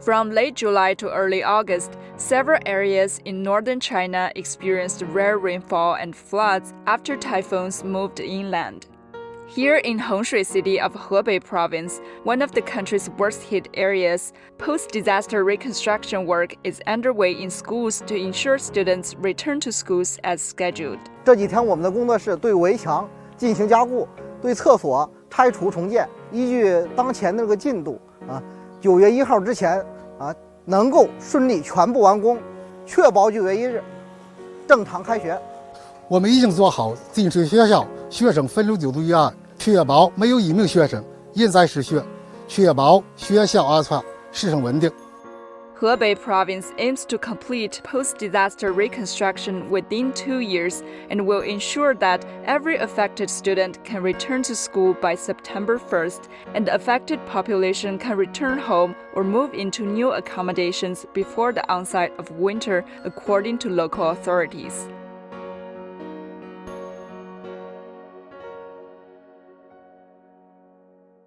From late July to early August, several areas in northern China experienced rare rainfall and floods after typhoons moved inland. Here in Hengshui City of Hebei Province, one of the country's worst-hit areas, post-disaster reconstruction work is underway in schools to ensure students return to schools as scheduled. 这几天我们的工作是对围墙进行加固，对厕所拆除重建。依据当前的这个进度，9月1号之前能够顺利全部完工，确保9月1日正常开学。我们已经做好进水学校学生分流就读预案，确保没有1名学生因灾失学，确保学校安全、师生稳定。Hebei Province aims to complete post-disaster reconstruction within 2 years and will ensure that every affected student can return to school by September 1st and the affected population can return home or move into new accommodations before the onset of winter, according to local authorities.